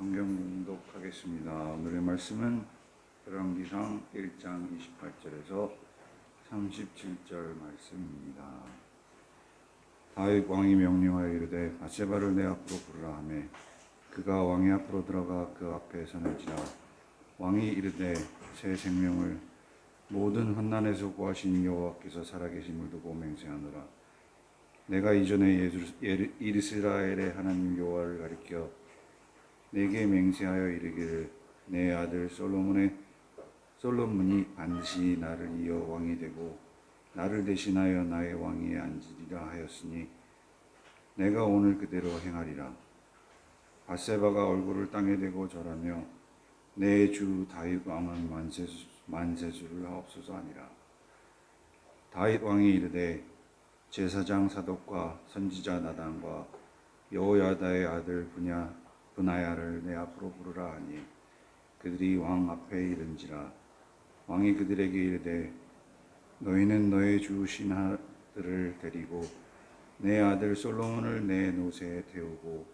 성경 봉독하겠습니다. 오늘의 말씀은 열왕기상 1장 28절에서 37절 말씀입니다. 다윗 왕이 명령하여 이르되 밧세바를 내 앞으로 부르라 하매 그가 왕의 앞으로 들어가 그 앞에 서는지라. 왕이 이르되 새 생명을 모든 환난에서 구하신 여호와께서 살아계심을 두고 맹세하노라. 내가 이전에 이스라엘의 하나님 여호와를 가리켜 내게 맹세하여 이르기를 내 아들 솔로몬이 반드시 나를 이어 왕이 되고 나를 대신하여 나의 왕위에 앉으리라 하였으니 내가 오늘 그대로 행하리라. 밧세바가 얼굴을 땅에 대고 절하며 내 주 다윗 왕은 만세수를 하옵소서 하니라. 다윗 왕이 이르되 제사장 사독과 선지자 나단과 여호야다의 아들 브나야를 내 앞으로 부르라 하니 그들이 왕 앞에 이른지라. 왕이 그들에게 이르되 너희는 너의 주 신하들을 데리고 내 아들 솔로몬을 내 노새에 태우고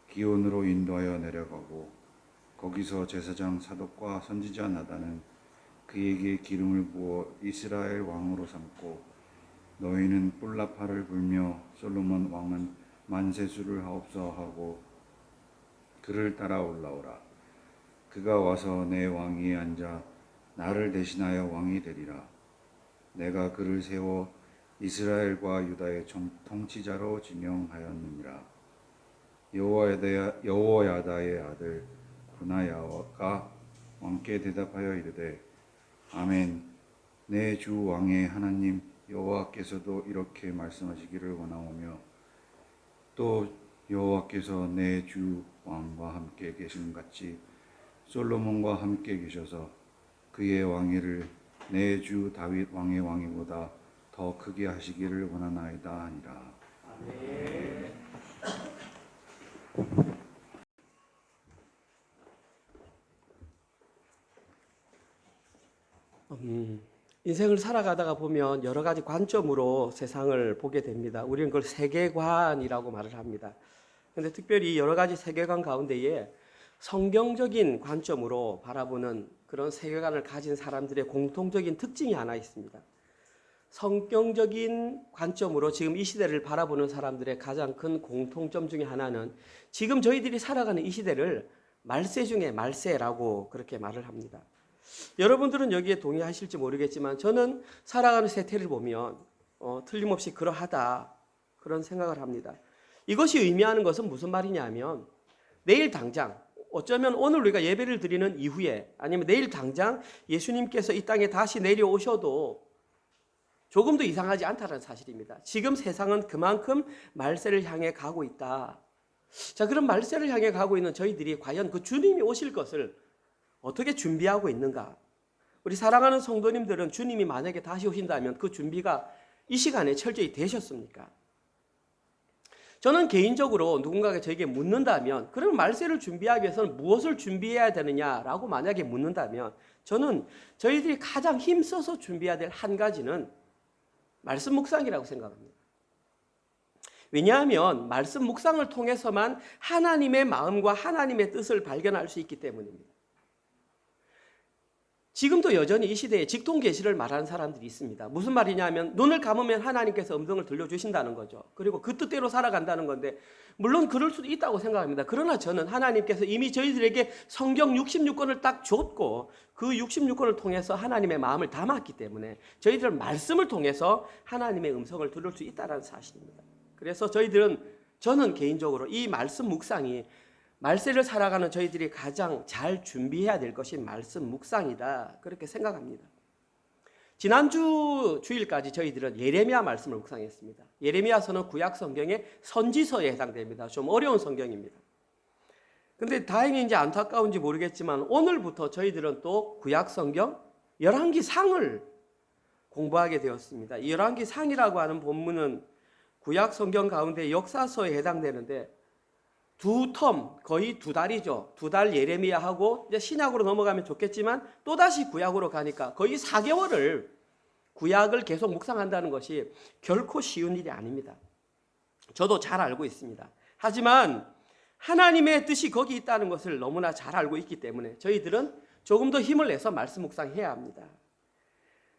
기온으로 인도하여 내려가고 거기서 제사장 사독과 선지자 나단은 그에게 기름을 부어 이스라엘 왕으로 삼고 너희는 뿔나파를 불며 솔로몬 왕은 만세수를 하옵소서 하고 그를 따라 올라오라. 그가 와서 내 왕위에 앉아 나를 대신하여 왕이 되리라. 내가 그를 세워 이스라엘과 유다의 통치자로 지명하였느니라. 여호야다의 아들 브나야가 왕께 대답하여 이르되 아멘. 내 주 왕의 하나님 여호와께서도 이렇게 말씀하시기를 원하오며 또 여호와께서 내 주 왕과 함께 계심 같이 솔로몬과 함께 계셔서 그의 왕위를 내 주 다윗 왕의 왕위보다 더 크게 하시기를 원하나이다 하니라. 아멘. 인생을 살아가다가 보면 여러 가지 관점으로 세상을 보게 됩니다. 우리는 그걸 세계관이라고 말을 합니다. 그런데 특별히 여러 가지 세계관 가운데에 성경적인 관점으로 바라보는 그런 세계관을 가진 사람들의 공통적인 특징이 하나 있습니다. 성경적인 관점으로 지금 이 시대를 바라보는 사람들의 가장 큰 공통점 중에 하나는 지금 저희들이 살아가는 이 시대를 말세 중에 말세라고 그렇게 말을 합니다. 여러분들은 여기에 동의하실지 모르겠지만 저는 살아가는 세태를 보면 틀림없이 그러하다 그런 생각을 합니다. 이것이 의미하는 것은 무슨 말이냐면 내일 당장 어쩌면 오늘 우리가 예배를 드리는 이후에 아니면 내일 당장 예수님께서 이 땅에 다시 내려오셔도 조금도 이상하지 않다는 사실입니다. 지금 세상은 그만큼 말세를 향해 가고 있다. 자, 그럼 말세를 향해 가고 있는 저희들이 과연 그 주님이 오실 것을 어떻게 준비하고 있는가? 우리 사랑하는 성도님들은 주님이 만약에 다시 오신다면 그 준비가 이 시간에 철저히 되셨습니까? 저는 개인적으로 누군가가 저에게 묻는다면 그러면 말세를 준비하기 위해서는 무엇을 준비해야 되느냐라고 만약에 묻는다면 저는 저희들이 가장 힘써서 준비해야 될 한 가지는 말씀 묵상이라고 생각합니다. 왜냐하면 말씀 묵상을 통해서만 하나님의 마음과 하나님의 뜻을 발견할 수 있기 때문입니다. 지금도 여전히 이 시대에 직통계시를 말하는 사람들이 있습니다. 무슨 말이냐면 눈을 감으면 하나님께서 음성을 들려주신다는 거죠. 그리고 그 뜻대로 살아간다는 건데 물론 그럴 수도 있다고 생각합니다. 그러나 저는 하나님께서 이미 저희들에게 성경 66권을 딱 줬고 그 66권을 통해서 하나님의 마음을 담았기 때문에 저희들은 말씀을 통해서 하나님의 음성을 들을 수 있다는 사실입니다. 그래서 저는 개인적으로 이 말씀 묵상이 말세를 살아가는 저희들이 가장 잘 준비해야 될 것이 말씀 묵상이다 그렇게 생각합니다. 지난주 주일까지 저희들은 예레미야 말씀을 묵상했습니다. 예레미야서는 구약 성경의 선지서에 해당됩니다. 좀 어려운 성경입니다. 근데 다행인지 안타까운지 모르겠지만 오늘부터 저희들은 또 구약 성경 열왕기상을 공부하게 되었습니다. 이 열왕기상이라고 하는 본문은 구약 성경 가운데 역사서에 해당되는데 두 텀, 거의 두 달이죠. 두 달 예레미야하고 이제 신약으로 넘어가면 좋겠지만 또다시 구약으로 가니까 거의 4개월을 구약을 계속 묵상한다는 것이 결코 쉬운 일이 아닙니다. 저도 잘 알고 있습니다. 하지만 하나님의 뜻이 거기 있다는 것을 너무나 잘 알고 있기 때문에 저희들은 조금 더 힘을 내서 말씀 묵상해야 합니다.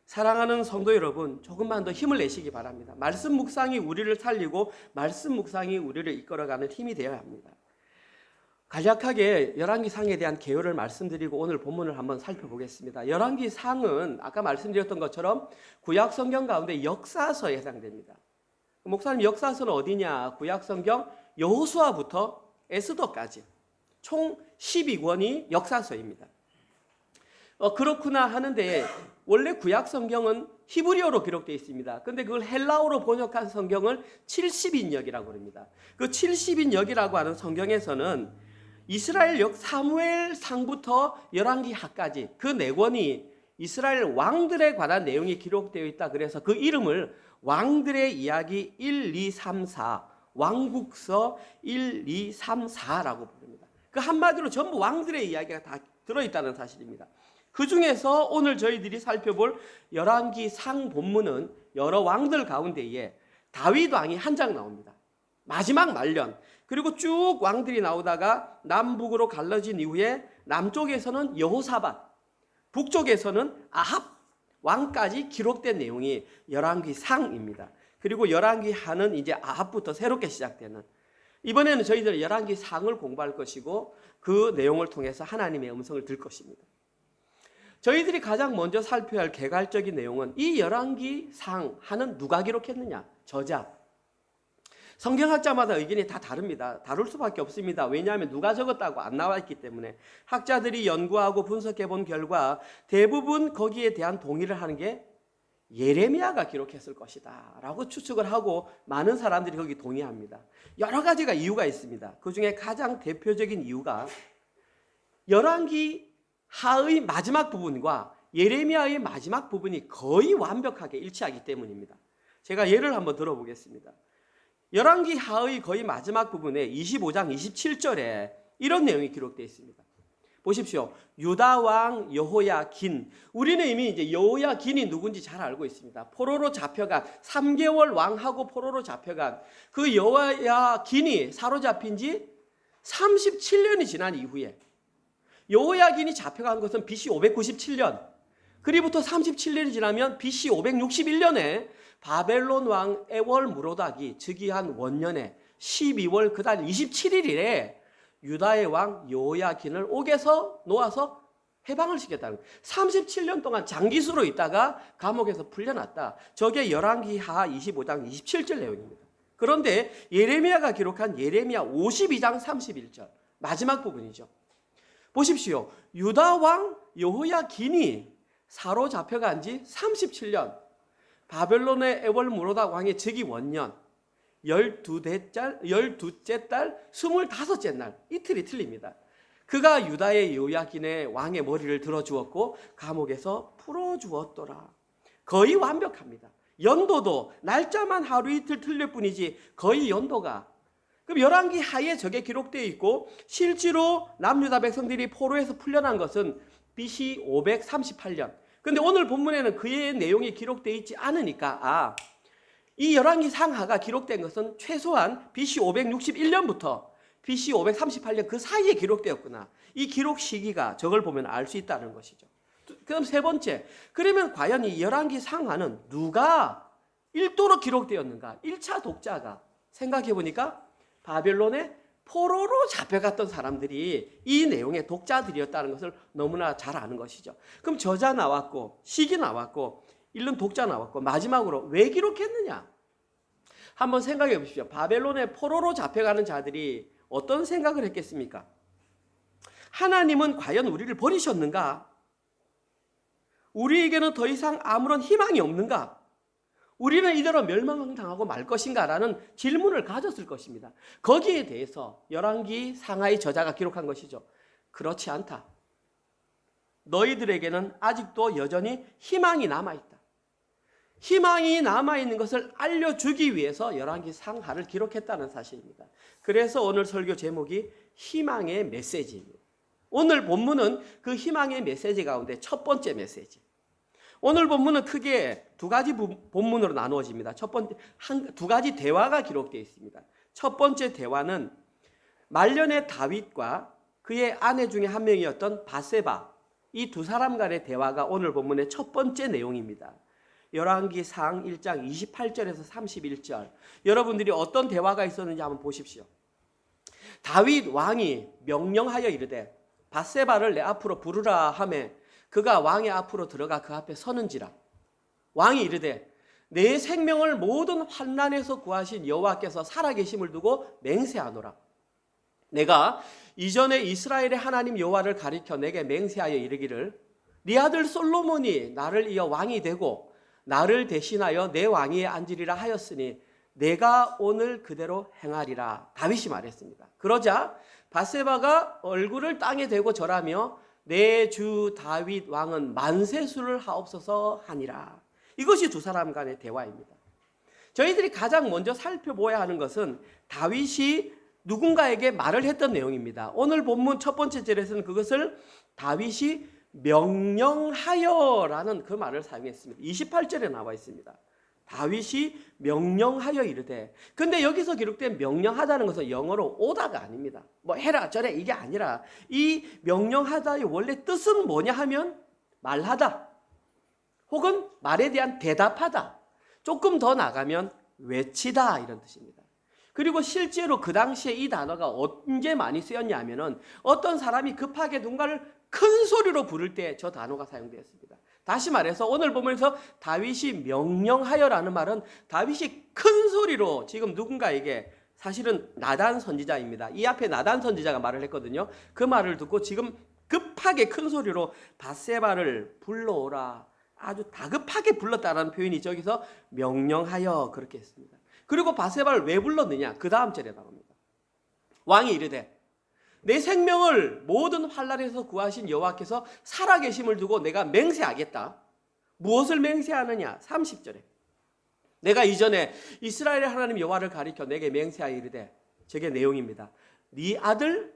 사랑하는 성도 여러분, 조금만 더 힘을 내시기 바랍니다. 말씀 묵상이 우리를 살리고 말씀 묵상이 우리를 이끌어가는 힘이 되어야 합니다. 간략하게 열왕기상에 대한 개요를 말씀드리고 오늘 본문을 한번 살펴보겠습니다. 열왕기상은 아까 말씀드렸던 것처럼 구약 성경 가운데 역사서에 해당됩니다. 목사님, 역사서는 어디냐? 구약 성경 여호수아부터 에스더까지 총 12권이 역사서입니다. 그렇구나 하는데 원래 구약 성경은 히브리어로 기록되어 있습니다. 근데 그걸 헬라어로 번역한 성경을 70인역이라고 합니다. 그 70인역이라고 하는 성경에서는 이스라엘 역 사무엘상부터 열왕기하까지 그 네 권이 이스라엘 왕들에 관한 내용이 기록되어 있다. 그래서 그 이름을 왕들의 이야기 1, 2, 3, 4, 왕국서 1, 2, 3, 4라고 부릅니다. 그 한마디로 전부 왕들의 이야기가 다 들어있다는 사실입니다. 그 중에서 오늘 저희들이 살펴볼 열왕기상 본문은 여러 왕들 가운데에 다윗 왕이 한 장 나옵니다. 마지막 말년. 그리고 쭉 왕들이 나오다가 남북으로 갈라진 이후에 남쪽에서는 여호사밧, 북쪽에서는 아합 왕까지 기록된 내용이 열왕기상입니다. 그리고 열왕기하는 이제 아합부터 새롭게 시작되는, 이번에는 저희들 열왕기상을 공부할 것이고 그 내용을 통해서 하나님의 음성을 들 것입니다. 저희들이 가장 먼저 살펴야 할 개괄적인 내용은 이 열왕기상 하는 누가 기록했느냐? 저자. 성경학자마다 의견이 다 다릅니다. 다룰 수밖에 없습니다. 왜냐하면 누가 적었다고 안 나와 있기 때문에. 학자들이 연구하고 분석해 본 결과 대부분 거기에 대한 동의를 하는 게 예레미야가 기록했을 것이다 라고 추측을 하고 많은 사람들이 거기 동의합니다. 여러 가지가 이유가 있습니다. 그 중에 가장 대표적인 이유가 열왕기하의 마지막 부분과 예레미야의 마지막 부분이 거의 완벽하게 일치하기 때문입니다. 제가 예를 한번 들어보겠습니다. 열왕기하의 거의 마지막 부분에 25장 27절에 이런 내용이 기록되어 있습니다. 보십시오. 유다 왕 여호야긴. 우리는 이미 이제 여호야긴이 누군지 잘 알고 있습니다. 포로로 잡혀간 3개월 왕하고 포로로 잡혀간 그 여호야긴이 사로잡힌 지 37년이 지난 이후에 여호야긴이 잡혀간 것은 BC 597년. 그리부터 37년이 지나면 BC 561년에 바벨론 왕 에월 무로닥이 즉위한 원년에 12월 그달 27일에 유다의 왕 여호야긴을 옥에서 놓아서 해방을 시켰다는 거예요. 37년 동안 장기수로 있다가 감옥에서 풀려났다. 저게 열왕기하 25장 27절 내용입니다. 그런데 예레미야가 기록한 예레미야 52장 31절 마지막 부분이죠. 보십시오. 유다 왕 여호야긴이 사로잡혀간 지 37년, 바벨론의 에월 무로닥 왕의 즉위 원년 12째 달 25째 날 이틀이 틀립니다. 그가 유다의 여호야긴의 왕의 머리를 들어주었고 감옥에서 풀어주었더라. 거의 완벽합니다. 연도도 날짜만 하루 이틀 틀릴 뿐이지 거의 연도가. 그럼 열왕기하에 저게 기록되어 있고 실제로 남유다 백성들이 포로에서 풀려난 것은 BC 538년. 근데 오늘 본문에는 그의 내용이 기록되어 있지 않으니까 이 열왕기상하가 기록된 것은 최소한 BC 561년부터 BC 538년 그 사이에 기록되었구나. 이 기록 시기가 저걸 보면 알 수 있다는 것이죠. 그럼 세 번째, 그러면 과연 이 열왕기상하는 누가 일도로 기록되었는가? 1차 독자가 생각해 보니까 바벨론의 포로로 잡혀갔던 사람들이 이 내용의 독자들이었다는 것을 너무나 잘 아는 것이죠. 그럼 저자 나왔고 시기 나왔고 읽는 독자 나왔고 마지막으로 왜 기록했느냐? 한번 생각해 보십시오. 바벨론의 포로로 잡혀가는 자들이 어떤 생각을 했겠습니까? 하나님은 과연 우리를 버리셨는가? 우리에게는 더 이상 아무런 희망이 없는가? 우리는 이대로 멸망당하고 말 것인가? 라는 질문을 가졌을 것입니다. 거기에 대해서 열왕기 상하의 저자가 기록한 것이죠. 그렇지 않다. 너희들에게는 아직도 여전히 희망이 남아있다. 희망이 남아있는 것을 알려주기 위해서 열왕기 상하를 기록했다는 사실입니다. 그래서 오늘 설교 제목이 희망의 메시지입니다. 오늘 본문은 그 희망의 메시지 가운데 첫 번째 메시지. 오늘 본문은 크게 두 가지 본문으로 나누어집니다. 두 가지 대화가 기록되어 있습니다. 첫 번째 대화는 말년의 다윗과 그의 아내 중에 한 명이었던 바세바, 이 두 사람 간의 대화가 오늘 본문의 첫 번째 내용입니다. 열왕기상 1장 28절에서 31절. 여러분들이 어떤 대화가 있었는지 한번 보십시오. 다윗 왕이 명령하여 이르되 바세바를 내 앞으로 부르라 하매 그가 왕의 앞으로 들어가 그 앞에 서는지라. 왕이 이르되 내 생명을 모든 환난에서 구하신 여호와께서 살아계심을 두고 맹세하노라. 내가 이전에 이스라엘의 하나님 여호와를 가리켜 내게 맹세하여 이르기를 네 아들 솔로몬이 나를 이어 왕이 되고 나를 대신하여 내 왕위에 앉으리라 하였으니 내가 오늘 그대로 행하리라. 다윗이 말했습니다. 그러자 바세바가 얼굴을 땅에 대고 절하며 내 주 다윗 왕은 만세수를 하옵소서 하니라. 이것이 두 사람 간의 대화입니다. 저희들이 가장 먼저 살펴보아야 하는 것은 다윗이 누군가에게 말을 했던 내용입니다. 오늘 본문 첫 번째 절에서는 그것을 다윗이 명령하여라는 그 말을 사용했습니다. 28절에 나와 있습니다. 다윗이 명령하여 이르되. 근데 여기서 기록된 명령하다는 것은 영어로 오다가 아닙니다. 뭐 해라 저래 이게 아니라 이 명령하다의 원래 뜻은 뭐냐 하면 말하다 혹은 말에 대한 대답하다, 조금 더 나가면 외치다 이런 뜻입니다. 그리고 실제로 그 당시에 이 단어가 언제 많이 쓰였냐 하면은 어떤 사람이 급하게 누군가를 큰 소리로 부를 때 저 단어가 사용되었습니다. 다시 말해서 오늘 보면서 다윗이 명령하여라는 말은 다윗이 큰 소리로 지금 누군가에게, 사실은 나단 선지자입니다. 이 앞에 나단 선지자가 말을 했거든요. 그 말을 듣고 지금 급하게 큰 소리로 바세바를 불러오라, 아주 다급하게 불렀다라는 표현이 저기서 명령하여 그렇게 했습니다. 그리고 바세바를 왜 불렀느냐? 그 다음 절에 나옵니다. 왕이 이르되 내 생명을 모든 환난에서 구하신 여호와께서 살아계심을 두고 내가 맹세하겠다. 무엇을 맹세하느냐? 30절에 내가 이전에 이스라엘의 하나님 여호와를 가리켜 내게 맹세하여 이르되, 저게 내용입니다. 네 아들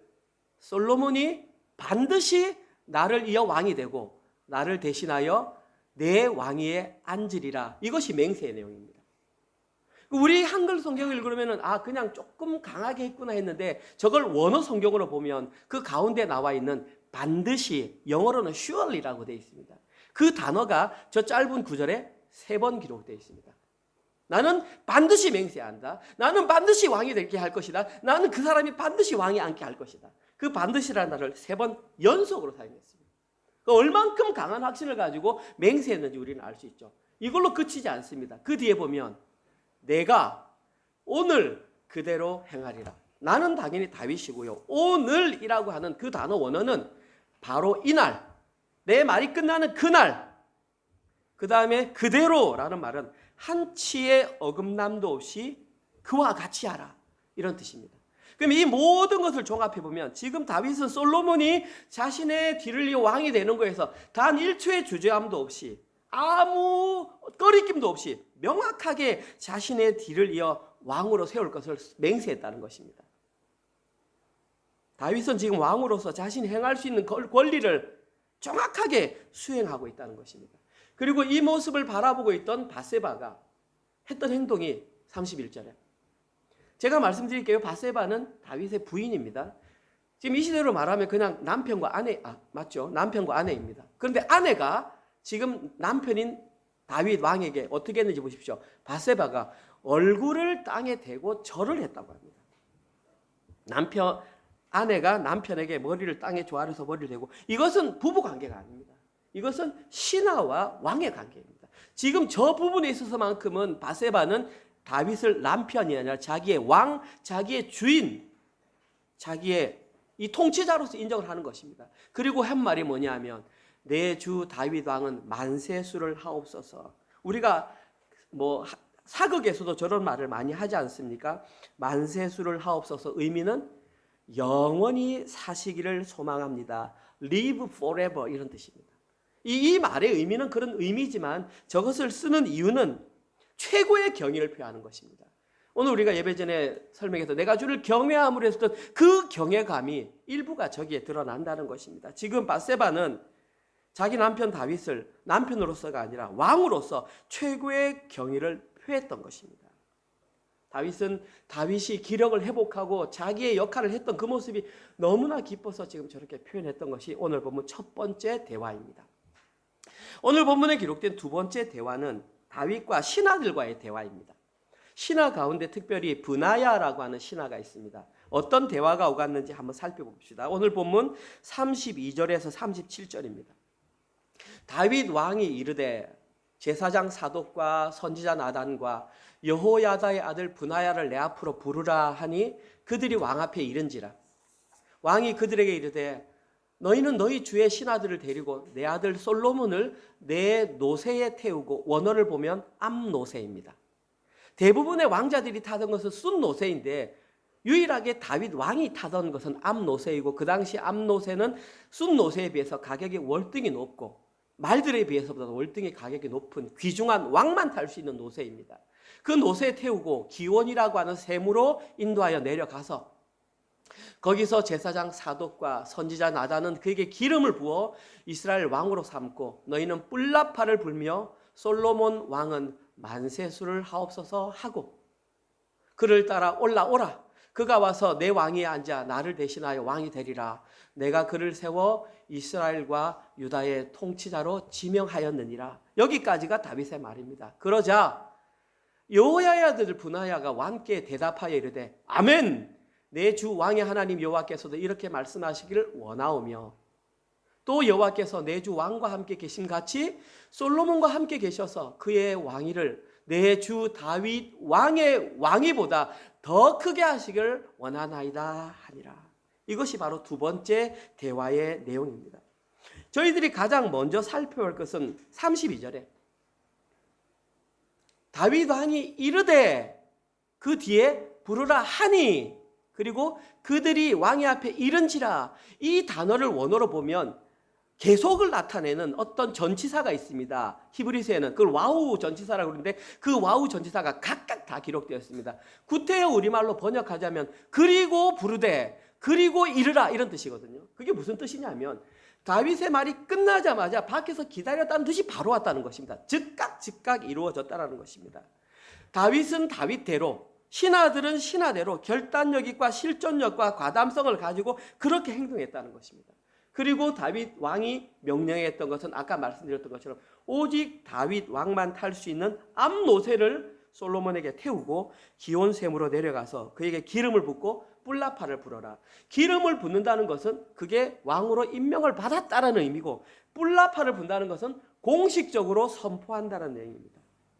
솔로몬이 반드시 나를 이어 왕이 되고 나를 대신하여 내 왕위에 앉으리라. 이것이 맹세의 내용입니다. 우리 한글 성경을 읽으면 그냥 조금 강하게 했구나 했는데 저걸 원어 성경으로 보면 그 가운데 나와 있는 반드시, 영어로는 surely라고 되어 있습니다. 그 단어가 저 짧은 구절에 3번 기록되어 있습니다. 나는 반드시 맹세한다. 나는 반드시 왕이 되게 할 것이다. 나는 그 사람이 반드시 왕이 앉게 할 것이다. 그 반드시라는 단어를 3번 연속으로 사용했습니다. 얼만큼 강한 확신을 가지고 맹세했는지 우리는 알 수 있죠. 이걸로 그치지 않습니다. 그 뒤에 보면 내가 오늘 그대로 행하리라. 나는 당연히 다윗이고요. 오늘이라고 하는 그 단어 원어는 바로 이날, 내 말이 끝나는 그날, 그 다음에 그대로라는 말은 한치의 어긋남도 없이 그와 같이 하라, 이런 뜻입니다. 그럼 이 모든 것을 종합해 보면 지금 다윗은 솔로몬이 자신의 뒤를 이어 왕이 되는 거에서 단 1초의 주저함도 없이 아무 꺼리낌도 없이 명확하게 자신의 뒤를 이어 왕으로 세울 것을 맹세했다는 것입니다. 다윗은 지금 왕으로서 자신이 행할 수 있는 권리를 정확하게 수행하고 있다는 것입니다. 그리고 이 모습을 바라보고 있던 바세바가 했던 행동이 31절에, 제가 말씀드릴게요. 바세바는 다윗의 부인입니다. 지금 이 시대로 말하면 그냥 남편과 아내, 맞죠? 남편과 아내입니다. 그런데 아내가 지금 남편인 다윗 왕에게 어떻게 했는지 보십시오. 바세바가 얼굴을 땅에 대고 절을 했다고 합니다. 아내가 남편에게 머리를 땅에 조아려서 머리를 대고, 이것은 부부 관계가 아닙니다. 이것은 신하와 왕의 관계입니다. 지금 저 부분에 있어서만큼은 바세바는 다윗을 남편이 아니라 자기의 왕, 자기의 주인, 자기의 이 통치자로서 인정을 하는 것입니다. 그리고 한 말이 뭐냐 하면 내 주 다윗 왕은 만세수를 하옵소서. 우리가 사극에서도 저런 말을 많이 하지 않습니까? 만세수를 하옵소서 의미는 영원히 사시기를 소망합니다. Live forever, 이런 뜻입니다. 이 말의 의미는 그런 의미지만 저것을 쓰는 이유는 최고의 경의를 표하는 것입니다. 오늘 우리가 예배 전에 설명해서 내가 주를 경외함으로 했었던 그 경외감이 일부가 저기에 드러난다는 것입니다. 지금 바세바는 자기 남편 다윗을 남편으로서가 아니라 왕으로서 최고의 경의를 표했던 것입니다. 다윗이 기력을 회복하고 자기의 역할을 했던 그 모습이 너무나 기뻐서 지금 저렇게 표현했던 것이 오늘 본문 첫 번째 대화입니다. 오늘 본문에 기록된 두 번째 대화는 다윗과 신하들과의 대화입니다. 신하 가운데 특별히 브나야라고 하는 신하가 있습니다. 어떤 대화가 오갔는지 한번 살펴봅시다. 오늘 본문 32절에서 37절입니다. 다윗 왕이 이르되 제사장 사독과 선지자 나단과 여호야다의 아들 브나야를 내 앞으로 부르라 하니 그들이 왕 앞에 이른지라. 왕이 그들에게 이르되 너희는 너희 주의 신하들을 데리고 내 아들 솔로몬을 내 노새에 태우고 원어를 보면 암노새입니다. 대부분의 왕자들이 타던 것은 숫노새인데 유일하게 다윗 왕이 타던 것은 암노새이고 그 당시 암노새는 숫노새에 비해서 가격이 월등히 높고 말들에 비해서보다 월등히 가격이 높은 귀중한 왕만 탈 수 있는 노새입니다. 그 노새에 태우고 기원이라고 하는 샘으로 인도하여 내려가서 거기서 제사장 사독과 선지자 나단은 그에게 기름을 부어 이스라엘 왕으로 삼고 너희는 뿔나파를 불며 솔로몬 왕은 만세수를 하옵소서 하고 그를 따라 올라오라. 그가 와서 내 왕위에 앉아 나를 대신하여 왕이 되리라. 내가 그를 세워 이스라엘과 유다의 통치자로 지명하였느니라. 여기까지가 다윗의 말입니다. 그러자 여호야의 아들 브나야가 왕께 대답하여 이르되 아멘. 내 주 왕의 하나님 여호와께서도 이렇게 말씀하시기를 원하오며 또 여호와께서 내 주 왕과 함께 계심 같이 솔로몬과 함께 계셔서 그의 왕위를 내 주 다윗 왕의 왕위보다 더 크게 하시길 원하나이다 하니라. 이것이 바로 두 번째 대화의 내용입니다. 저희들이 가장 먼저 살펴볼 것은 32절에 다윗 왕이 이르되 그 뒤에 부르라 하니 그리고 그들이 왕의 앞에 이른지라. 이 단어를 원어로 보면 계속을 나타내는 어떤 전치사가 있습니다. 히브리서에는 그걸 와우 전치사라고 그러는데 그 와우 전치사가 각각 다 기록되었습니다. 구태여 우리말로 번역하자면 그리고 부르되 그리고 이르라 이런 뜻이거든요. 그게 무슨 뜻이냐면 다윗의 말이 끝나자마자 밖에서 기다렸다는 듯이 바로 왔다는 것입니다. 즉각 이루어졌다는 것입니다. 다윗은 다윗대로 신하들은 신하대로 결단력과 실존력과 과담성을 가지고 그렇게 행동했다는 것입니다. 그리고 다윗 왕이 명령했던 것은 아까 말씀드렸던 것처럼 오직 다윗 왕만 탈 수 있는 암노새를 솔로몬에게 태우고 기온샘으로 내려가서 그에게 기름을 붓고 뿔나파를 불어라. 기름을 붓는다는 것은 그게 왕으로 임명을 받았다는 의미고 뿔나파를 분다는 것은 공식적으로 선포한다는 내용입니다.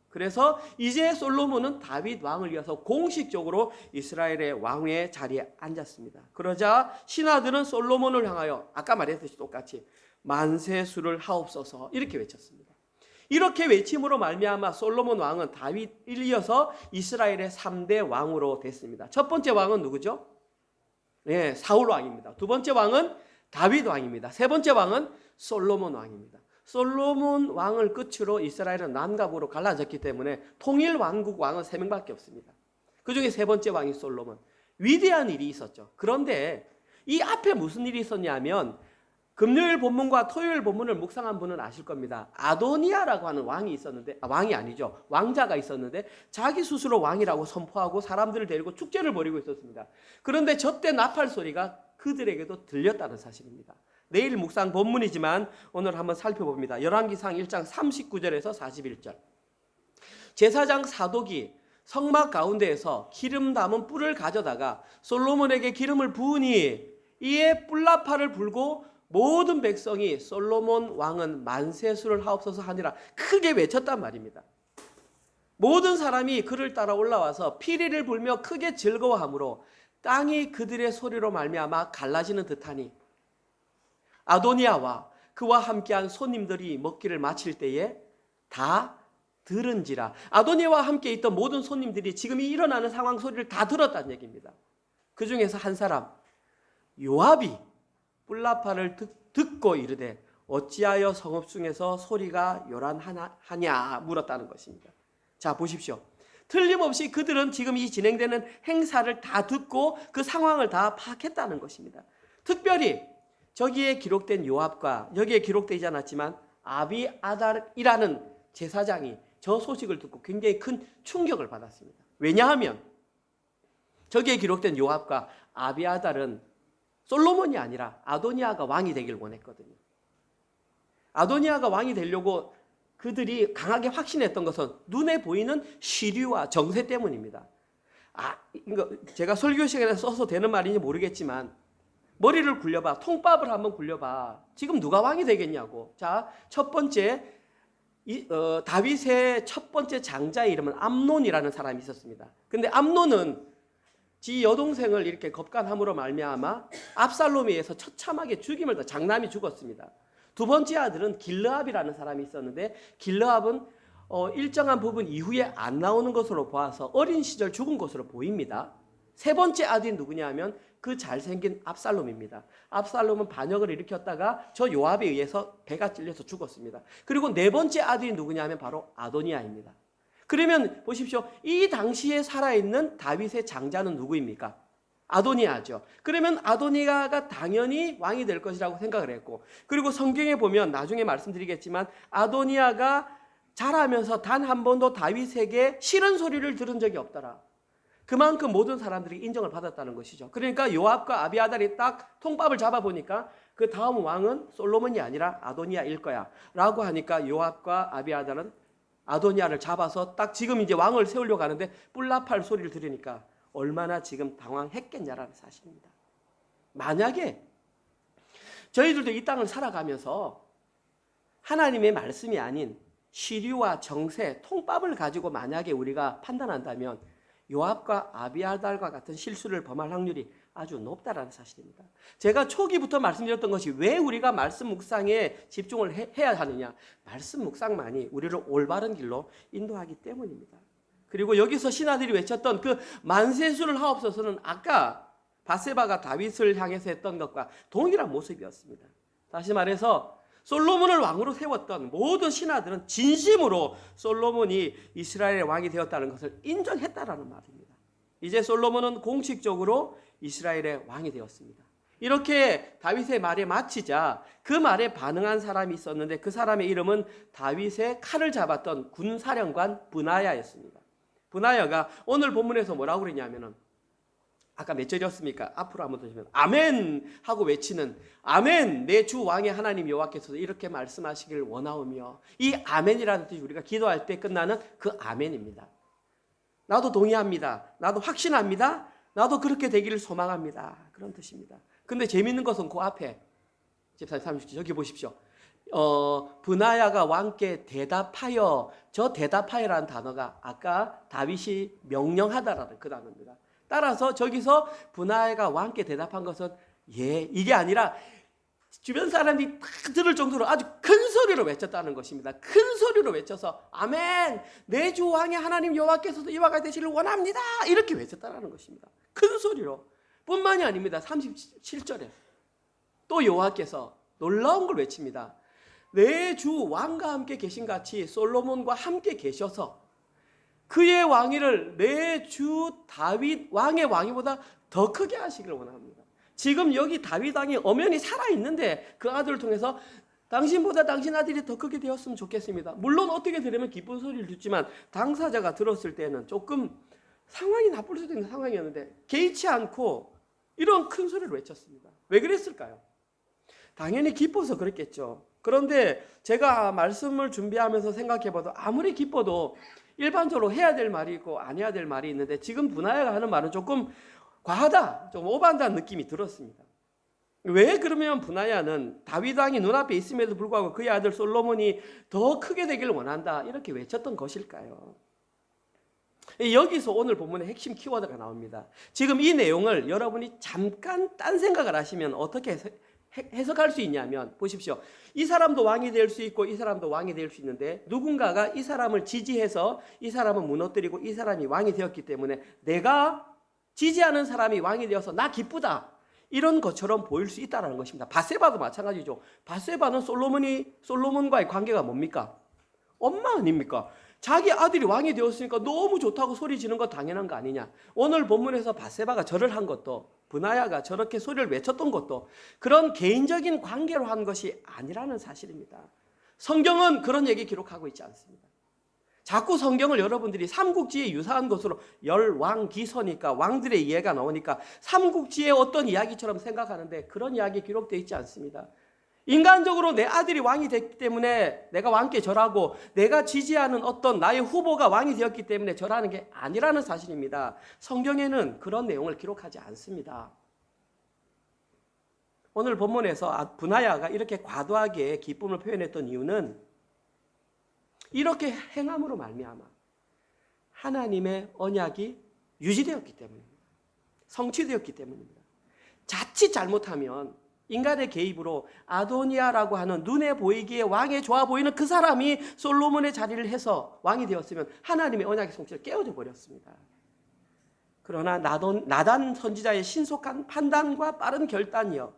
그래서 이제 솔로몬은 다윗 왕을 이어서 공식적으로 이스라엘의 왕의 자리에 앉았습니다. 그러자 신하들은 솔로몬을 향하여 아까 말했듯이 똑같이 만세수를 하옵소서 이렇게 외쳤습니다. 이렇게 외침으로 말미암아 솔로몬 왕은 다윗을 이어서 이스라엘의 3대 왕으로 됐습니다. 첫 번째 왕은 누구죠? 네, 사울 왕입니다. 두 번째 왕은 다윗 왕입니다. 세 번째 왕은 솔로몬 왕입니다. 솔로몬 왕을 끝으로 이스라엘은 남각으로 갈라졌기 때문에 통일 왕국 왕은 3명밖에 없습니다. 그 중에 세 번째 왕이 솔로몬. 위대한 일이 있었죠. 그런데 이 앞에 무슨 일이 있었냐면 금요일 본문과 토요일 본문을 묵상한 분은 아실 겁니다. 아도니아라고 하는 왕이 있었는데 왕이 아니죠. 왕자가 있었는데 자기 스스로 왕이라고 선포하고 사람들을 데리고 축제를 벌이고 있었습니다. 그런데 저때 나팔 소리가 그들에게도 들렸다는 사실입니다. 내일 묵상 본문이지만 오늘 한번 살펴봅니다. 열왕기상 1장 39절에서 41절. 제사장 사독이 성막 가운데에서 기름 담은 뿔을 가져다가 솔로몬에게 기름을 부으니 이에 뿔나파를 불고 모든 백성이 솔로몬 왕은 만세수를 하옵소서 하니라 크게 외쳤단 말입니다. 모든 사람이 그를 따라 올라와서 피리를 불며 크게 즐거워하므로 땅이 그들의 소리로 말미암아 갈라지는 듯하니 아도니아와 그와 함께한 손님들이 먹기를 마칠 때에 다 들은지라. 아도니아와 함께 있던 모든 손님들이 지금 이 일어나는 상황 소리를 다 들었다는 얘기입니다. 그 중에서 한 사람 요압이 뿔나파를 듣고 이르되 어찌하여 성읍 중에서 소리가 요란하냐 물었다는 것입니다. 자 보십시오. 틀림없이 그들은 지금 이 진행되는 행사를 다 듣고 그 상황을 다 파악했다는 것입니다. 특별히 저기에 기록된 요압과 여기에 기록되지 않았지만 아비아달이라는 제사장이 저 소식을 듣고 굉장히 큰 충격을 받았습니다. 왜냐하면 저기에 기록된 요압과 아비아달은 솔로몬이 아니라 아도니아가 왕이 되길 원했거든요. 아도니아가 왕이 되려고 그들이 강하게 확신했던 것은 눈에 보이는 시류와 정세 때문입니다. 이거 제가 설교 시간에 써서 되는 말인지 모르겠지만 머리를 굴려봐. 통밥을 한번 굴려봐. 지금 누가 왕이 되겠냐고. 자, 첫 번째 다윗의 첫 번째 장자의 이름은 암논이라는 사람이 있었습니다. 근데 암논은 지 여동생을 이렇게 겁간함으로 말미암아 압살롬에 의해서 처참하게 죽임을 당해 장남이 죽었습니다. 두 번째 아들은 길르압이라는 사람이 있었는데 길르압은 일정한 부분 이후에 안 나오는 것으로 보아서 어린 시절 죽은 것으로 보입니다. 세 번째 아들이 누구냐 하면 그 잘생긴 압살롬입니다. 압살롬은 반역을 일으켰다가 저 요압에 의해서 배가 찔려서 죽었습니다. 그리고 네 번째 아들이 누구냐 하면 바로 아도니아입니다. 그러면 보십시오. 이 당시에 살아있는 다윗의 장자는 누구입니까? 아도니아죠. 그러면 아도니아가 당연히 왕이 될 것이라고 생각을 했고, 그리고 성경에 보면 나중에 말씀드리겠지만 아도니아가 자라면서 단 한 번도 다윗에게 싫은 소리를 들은 적이 없더라. 그만큼 모든 사람들이 인정을 받았다는 것이죠. 그러니까 요압과 아비아달이 딱 통밥을 잡아보니까 그 다음 왕은 솔로몬이 아니라 아도니아일 거야 라고 하니까 요압과 아비아달은 아도니아를 잡아서 딱 지금 이제 왕을 세우려고 하는데 뿔나팔 소리를 들으니까 얼마나 지금 당황했겠냐라는 사실입니다. 만약에 저희들도 이 땅을 살아가면서 하나님의 말씀이 아닌 시류와 정세, 통밥을 가지고 만약에 우리가 판단한다면 요압과 아비아달과 같은 실수를 범할 확률이 아주 높다라는 사실입니다. 제가 초기부터 말씀드렸던 것이 왜 우리가 말씀 묵상에 집중을 해야 하느냐. 말씀 묵상만이 우리를 올바른 길로 인도하기 때문입니다. 그리고 여기서 신하들이 외쳤던 그 만세수를 하옵소서는 아까 밧세바가 다윗을 향해서 했던 것과 동일한 모습이었습니다. 다시 말해서 솔로몬을 왕으로 세웠던 모든 신하들은 진심으로 솔로몬이 이스라엘의 왕이 되었다는 것을 인정했다라는 말입니다. 이제 솔로몬은 공식적으로 이스라엘의 왕이 되었습니다. 이렇게 다윗의 말에 마치자 그 말에 반응한 사람이 있었는데 그 사람의 이름은 다윗의 칼을 잡았던 군사령관 브나야였습니다. 브나야가 오늘 본문에서 뭐라고 그러냐면은 아까 몇 절이었습니까? 앞으로 한번 더 보시면 아멘 하고 외치는 아멘 내 주 왕의 하나님 여호와께서 이렇게 말씀하시길 원하오며 이 아멘이라는 뜻이 우리가 기도할 때 끝나는 그 아멘입니다. 나도 동의합니다. 나도 확신합니다. 나도 그렇게 되기를 소망합니다. 그런 뜻입니다. 근데 재밌는 것은 그 앞에 14-30절 저기 보십시오. 브나야가 왕께 대답하여 저 대답하여라는 단어가 아까 다윗이 명령하다라는 그 단어입니다. 따라서 저기서 브나야가 왕께 대답한 것은 이게 아니라 주변 사람들이 다 들을 정도로 아주 큰 소리로 외쳤다는 것입니다. 큰 소리로 외쳐서 아멘 내 주 왕의 하나님 여호와께서도 이와 같이 되시기를 원합니다 이렇게 외쳤다는 것입니다. 큰 소리로 뿐만이 아닙니다. 37절에 또 여호와께서 놀라운 걸 외칩니다. 내 주 왕과 함께 계신 같이 솔로몬과 함께 계셔서 그의 왕위를 내 주 다윗 왕의 왕위보다 더 크게 하시기를 원합니다. 지금 여기 다윗 왕이 엄연히 살아있는데 그 아들을 통해서 당신보다 당신 아들이 더 크게 되었으면 좋겠습니다. 물론 어떻게 들으면 기쁜 소리를 듣지만 당사자가 들었을 때는 조금 상황이 나쁠 수도 있는 상황이었는데 개의치 않고 이런 큰 소리를 외쳤습니다. 왜 그랬을까요? 당연히 기뻐서 그랬겠죠. 그런데 제가 말씀을 준비하면서 생각해봐도 아무리 기뻐도 일반적으로 해야 될 말이 있고 안 해야 될 말이 있는데 지금 브나야가 하는 말은 조금 과하다, 좀 오버한다는 느낌이 들었습니다. 왜 그러면 브나야는 다윗 왕이 눈앞에 있음에도 불구하고 그의 아들 솔로몬이 더 크게 되기를 원한다 이렇게 외쳤던 것일까요? 여기서 오늘 본문의 핵심 키워드가 나옵니다. 지금 이 내용을 여러분이 잠깐 딴 생각을 하시면 어떻게 해석할 수 있냐면 보십시오. 이 사람도 왕이 될 수 있고 이 사람도 왕이 될 수 있는데 누군가가 이 사람을 지지해서 이 사람은 무너뜨리고 이 사람이 왕이 되었기 때문에 내가 지지하는 사람이 왕이 되어서 나 기쁘다 이런 것처럼 보일 수 있다는 것입니다. 밧세바도 마찬가지죠. 밧세바는 솔로몬과의 관계가 뭡니까? 엄마 아닙니까? 자기 아들이 왕이 되었으니까 너무 좋다고 소리 지는 거 당연한 거 아니냐. 오늘 본문에서 밧세바가 절을 한 것도 브나야가 저렇게 소리를 외쳤던 것도 그런 개인적인 관계로 한 것이 아니라는 사실입니다. 성경은 그런 얘기 기록하고 있지 않습니다. 자꾸 성경을 여러분들이 삼국지에 유사한 것으로 열왕기서니까 왕들의 이해가 나오니까 삼국지의 어떤 이야기처럼 생각하는데 그런 이야기 기록되어 있지 않습니다. 인간적으로 내 아들이 왕이 됐기 때문에 내가 왕께 절하고 내가 지지하는 어떤 나의 후보가 왕이 되었기 때문에 절하는 게 아니라는 사실입니다. 성경에는 그런 내용을 기록하지 않습니다. 오늘 본문에서 브나야가 이렇게 과도하게 기쁨을 표현했던 이유는 이렇게 행함으로 말미암아 하나님의 언약이 유지되었기 때문입니다. 성취되었기 때문입니다. 자칫 잘못하면 인간의 개입으로 아도니아라고 하는 눈에 보이기에 왕에 좋아 보이는 그 사람이 솔로몬의 자리를 해서 왕이 되었으면 하나님의 언약의 성취를 깨어져 버렸습니다. 그러나 나단 선지자의 신속한 판단과 빠른 결단이요,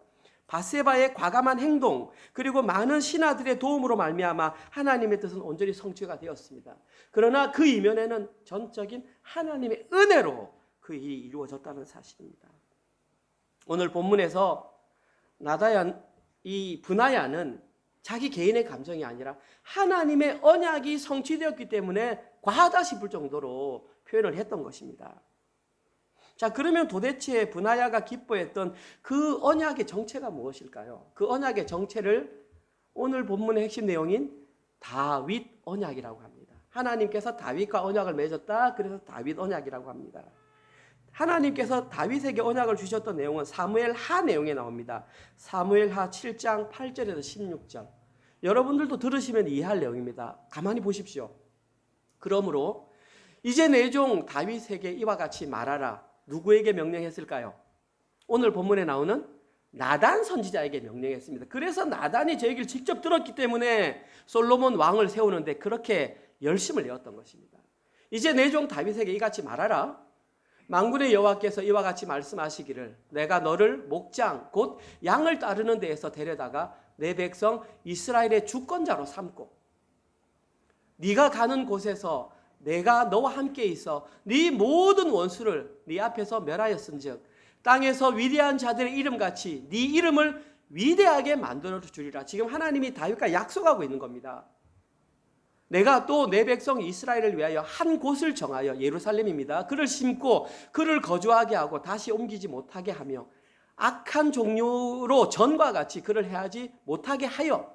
바세바의 과감한 행동, 그리고 많은 신하들의 도움으로 말미암아 하나님의 뜻은 온전히 성취가 되었습니다. 그러나 그 이면에는 전적인 하나님의 은혜로 그 일이 이루어졌다는 사실입니다. 오늘 본문에서 이 브나야는 자기 개인의 감정이 아니라 하나님의 언약이 성취되었기 때문에 과하다 싶을 정도로 표현을 했던 것입니다. 자, 그러면 도대체 브나야가 기뻐했던 그 언약의 정체가 무엇일까요? 그 언약의 정체를 오늘 본문의 핵심 내용인 다윗 언약이라고 합니다. 하나님께서 다윗과 언약을 맺었다. 그래서 다윗 언약이라고 합니다. 하나님께서 다윗에게 언약을 주셨던 내용은 사무엘하 내용에 나옵니다. 사무엘하 7장 8절에서 16절. 여러분들도 들으시면 이해할 내용입니다. 가만히 보십시오. 그러므로 이제 내 종 다윗에게 이와 같이 말하라. 누구에게 명령했을까요? 오늘 본문에 나오는 나단 선지자에게 명령했습니다. 그래서 나단이 저 얘기를 직접 들었기 때문에 솔로몬 왕을 세우는데 그렇게 열심을 내었던 것입니다. 이제 내 종 다윗에게 이같이 말하라. 만군의 여호와께서 이와 같이 말씀하시기를 내가 너를 목장 곧 양을 따르는 데에서 데려다가 내 백성 이스라엘의 주권자로 삼고 네가 가는 곳에서 내가 너와 함께 있어 네 모든 원수를 네 앞에서 멸하였은즉 땅에서 위대한 자들의 이름같이 네 이름을 위대하게 만들어 주리라. 지금 하나님이 다윗과 약속하고 있는 겁니다. 내가 또 내 백성 이스라엘을 위하여 한 곳을 정하여 예루살렘입니다. 그를 심고 그를 거주하게 하고 다시 옮기지 못하게 하며 악한 종류로 전과 같이 그를 해하지 못하게 하여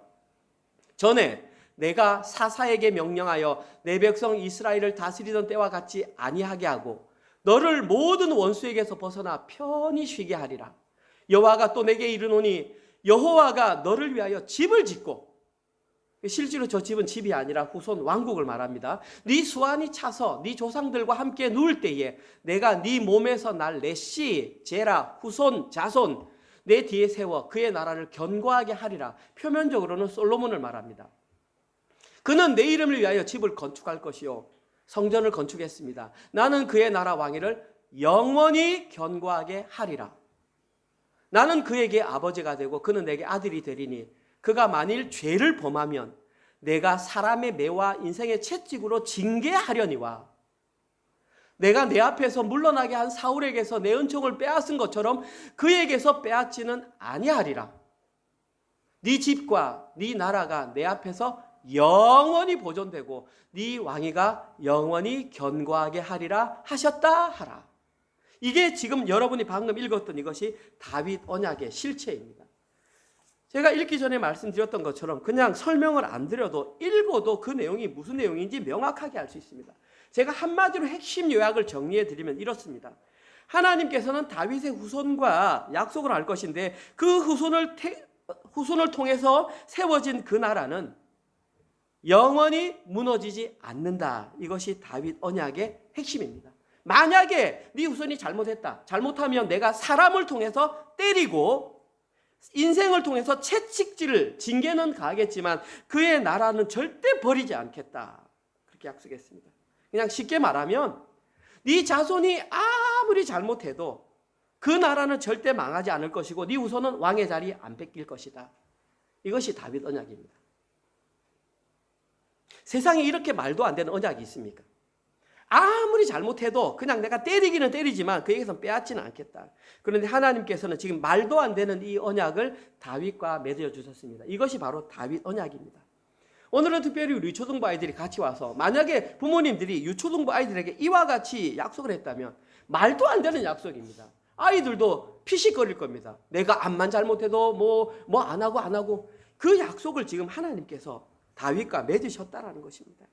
전에 내가 사사에게 명령하여 내 백성 이스라엘을 다스리던 때와 같이 아니하게 하고 너를 모든 원수에게서 벗어나 편히 쉬게 하리라. 여호와가 또 내게 이르노니 여호와가 너를 위하여 집을 짓고, 실제로 저 집은 집이 아니라 후손 왕국을 말합니다. 네 수완이 차서 네 조상들과 함께 누울 때에 내가 네 몸에서 날 내 씨, 제라, 후손, 자손 내 뒤에 세워 그의 나라를 견고하게 하리라. 표면적으로는 솔로몬을 말합니다. 그는 내 이름을 위하여 집을 건축할 것이요 성전을 건축했습니다. 나는 그의 나라 왕위를 영원히 견고하게 하리라. 나는 그에게 아버지가 되고 그는 내게 아들이 되리니 그가 만일 죄를 범하면 내가 사람의 매와 인생의 채찍으로 징계하려니와 내가 내 앞에서 물러나게 한 사울에게서 내 은총을 빼앗은 것처럼 그에게서 빼앗지는 아니하리라. 네 집과 네 나라가 내 앞에서 영원히 보존되고 네 왕위가 영원히 견고하게 하리라 하셨다 하라. 이게 지금 여러분이 방금 읽었던 이것이 다윗 언약의 실체입니다. 제가 읽기 전에 말씀드렸던 것처럼 그냥 설명을 안 드려도 읽어도 그 내용이 무슨 내용인지 명확하게 알 수 있습니다. 제가 한마디로 핵심 요약을 정리해 드리면 이렇습니다. 하나님께서는 다윗의 후손과 약속을 할 것인데 그 후손을 통해서 세워진 그 나라는 영원히 무너지지 않는다. 이것이 다윗 언약의 핵심입니다. 만약에 네 후손이 잘못했다. 잘못하면 내가 사람을 통해서 때리고 인생을 통해서 채찍질을 징계는 가하겠지만 그의 나라는 절대 버리지 않겠다. 그렇게 약속했습니다. 그냥 쉽게 말하면 네 자손이 아무리 잘못해도 그 나라는 절대 망하지 않을 것이고 네 후손은 왕의 자리 안 뺏길 것이다. 이것이 다윗 언약입니다. 세상에 이렇게 말도 안 되는 언약이 있습니까? 아무리 잘못해도 그냥 내가 때리기는 때리지만 그에게서 빼앗지는 않겠다. 그런데 하나님께서는 지금 말도 안 되는 이 언약을 다윗과 맺어 주셨습니다. 이것이 바로 다윗 언약입니다. 오늘은 특별히 우리 유초등부 아이들이 같이 와서 만약에 부모님들이 유초등부 아이들에게 이와 같이 약속을 했다면 말도 안 되는 약속입니다. 아이들도 피식거릴 겁니다. 내가 암만 잘못해도 뭐 안 하고 그 약속을 지금 하나님께서 다윗과 맺으셨다라는 것입니다.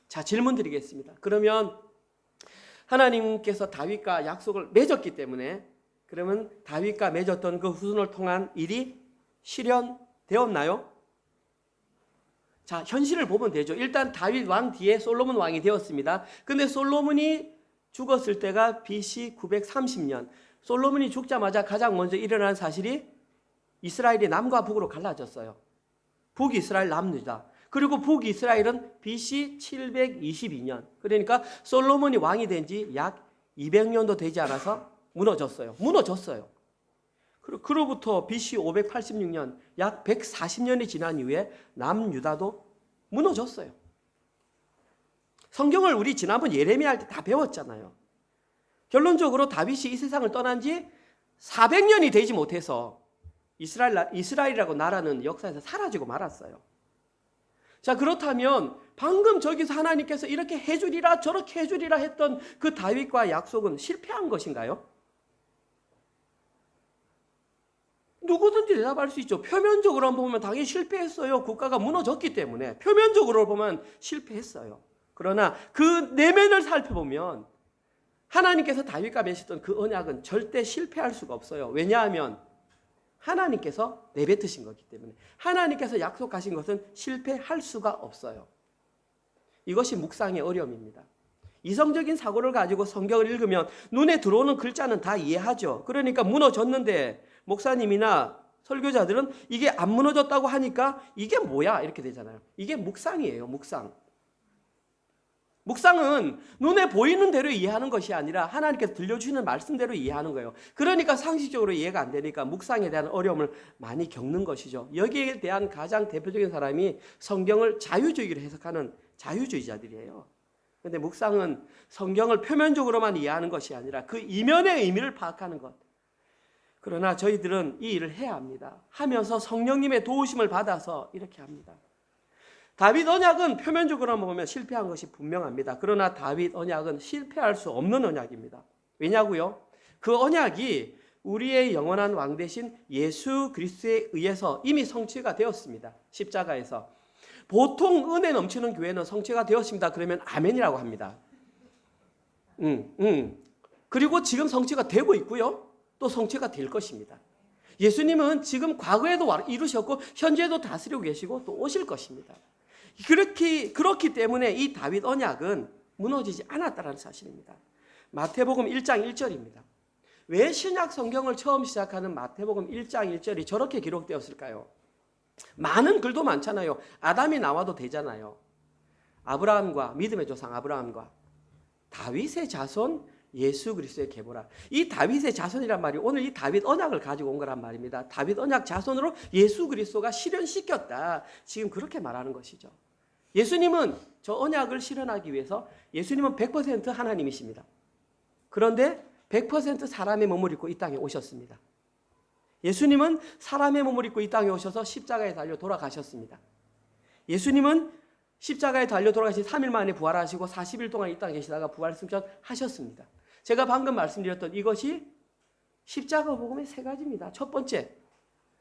자, 질문 드리겠습니다. 그러면 하나님께서 다윗과 약속을 맺었기 때문에 그러면 다윗과 맺었던 그 후손을 통한 일이 실현되었나요? 자, 현실을 보면 되죠. 일단 다윗 왕 뒤에 솔로몬 왕이 되었습니다. 근데 솔로몬이 죽었을 때가 BC 930년. 솔로몬이 죽자마자 가장 먼저 일어난 사실이 이스라엘이 남과 북으로 갈라졌어요. 북이스라엘, 남유다. 그리고 북이스라엘은 BC 722년. 그러니까 솔로몬이 왕이 된 지 약 200년도 되지 않아서 무너졌어요. 그로부터 BC 586년 약 140년이 지난 이후에 남유다도 무너졌어요. 성경을 우리 지난번 예레미야 할 때 다 배웠잖아요. 결론적으로 다윗이 이 세상을 떠난 지 400년이 되지 못해서 이스라엘이라고 나라는 역사에서 사라지고 말았어요. 자, 그렇다면 방금 저기서 하나님께서 이렇게 해주리라 저렇게 해주리라 했던 그 다윗과 약속은 실패한 것인가요? 누구든지 대답할 수 있죠. 표면적으로 보면 당연히 실패했어요. 국가가 무너졌기 때문에 표면적으로 보면 실패했어요. 그러나 그 내면을 살펴보면 하나님께서 다윗과 맺으셨던 그 언약은 절대 실패할 수가 없어요. 왜냐하면 하나님께서 내뱉으신 거기 때문에 하나님께서 약속하신 것은 실패할 수가 없어요. 이것이 묵상의 어려움입니다. 이성적인 사고를 가지고 성경을 읽으면 눈에 들어오는 글자는 다 이해하죠. 그러니까 무너졌는데 목사님이나 설교자들은 이게 안 무너졌다고 하니까 이게 뭐야 이렇게 되잖아요. 이게 묵상이에요. 묵상은 눈에 보이는 대로 이해하는 것이 아니라 하나님께서 들려주시는 말씀대로 이해하는 거예요. 그러니까 상식적으로 이해가 안 되니까 묵상에 대한 어려움을 많이 겪는 것이죠. 여기에 대한 가장 대표적인 사람이 성경을 자유주의로 해석하는 자유주의자들이에요. 그런데 묵상은 성경을 표면적으로만 이해하는 것이 아니라 그 이면의 의미를 파악하는 것. 그러나 저희들은 이 일을 해야 합니다. 하면서 성령님의 도우심을 받아서 이렇게 합니다. 다윗 언약은 표면적으로 보면 실패한 것이 분명합니다. 그러나 다윗 언약은 실패할 수 없는 언약입니다. 왜냐고요? 그 언약이 우리의 영원한 왕 되신 예수 그리스도에 의해서 이미 성취가 되었습니다. 십자가에서. 보통 은혜 넘치는 교회는 성취가 되었습니다. 그러면 아멘이라고 합니다. 그리고 지금 성취가 되고 있고요. 또 성취가 될 것입니다. 예수님은 지금 과거에도 이루셨고 현재도 다스리고 계시고 또 오실 것입니다. 그렇기 때문에 이 다윗 언약은 무너지지 않았다는 사실입니다. 마태복음 1장 1절입니다. 왜 신약 성경을 처음 시작하는 마태복음 1장 1절이 저렇게 기록되었을까요? 많은 글도 많잖아요. 아담이 나와도 되잖아요. 아브라함과 믿음의 조상 아브라함과 다윗의 자손 예수 그리스도의 계보라. 이 다윗의 자손이란 말이 오늘 이 다윗 언약을 가지고 온 거란 말입니다. 다윗 언약 자손으로 예수 그리스도가 실현시켰다. 지금 그렇게 말하는 것이죠. 예수님은 저 언약을 실현하기 위해서 예수님은 100% 하나님이십니다. 그런데 100% 사람의 몸을 입고 이 땅에 오셨습니다. 예수님은 사람의 몸을 입고 이 땅에 오셔서 십자가에 달려 돌아가셨습니다. 예수님은 십자가에 달려 돌아가신 3일 만에 부활하시고 40일 동안 이 땅에 계시다가 부활 승천하셨습니다. 제가 방금 말씀드렸던 이것이 십자가 복음의 세 가지입니다. 첫 번째,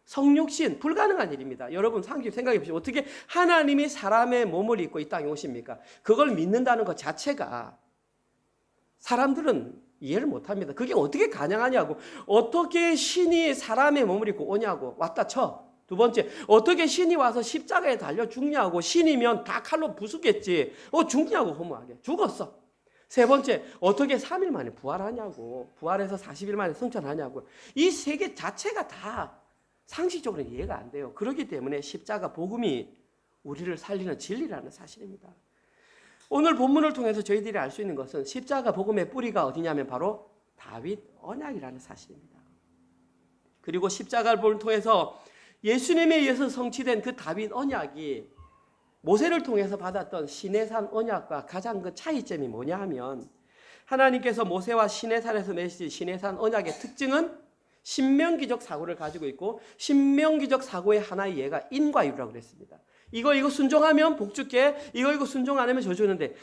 성육신, 불가능한 일입니다. 여러분 생각해 보시죠. 어떻게 하나님이 사람의 몸을 입고 이 땅에 오십니까? 그걸 믿는다는 것 자체가 사람들은 이해를 못합니다. 그게 어떻게 가능하냐고. 어떻게 신이 사람의 몸을 입고 오냐고. 왔다 쳐. 두 번째, 어떻게 신이 와서 십자가에 달려 죽냐고. 신이면 다 칼로 부수겠지. 죽냐고 허무하게. 죽었어. 세 번째, 어떻게 3일 만에 부활하냐고. 부활해서 40일 만에 승천하냐고. 이 세 개 자체가 다 상식적으로 이해가 안 돼요. 그렇기 때문에 십자가 복음이 우리를 살리는 진리라는 사실입니다. 오늘 본문을 통해서 저희들이 알 수 있는 것은 십자가 복음의 뿌리가 어디냐면 바로 다윗 언약이라는 사실입니다. 그리고 십자가를 통해서 예수님에 의해서 성취된 그 다윗 언약이 모세를 통해서 받았던 시내산 언약과 가장 그 차이점이 뭐냐 하면 하나님께서 모세와 시내산에서 내신 시내산 언약의 특징은 신명기적 사고를 가지고 있고 신명기적 사고의 하나의 예가 인과율이라고 그랬습니다. 이거 순종하면 복 줄게. 이거 순종 안 하면 저 주는데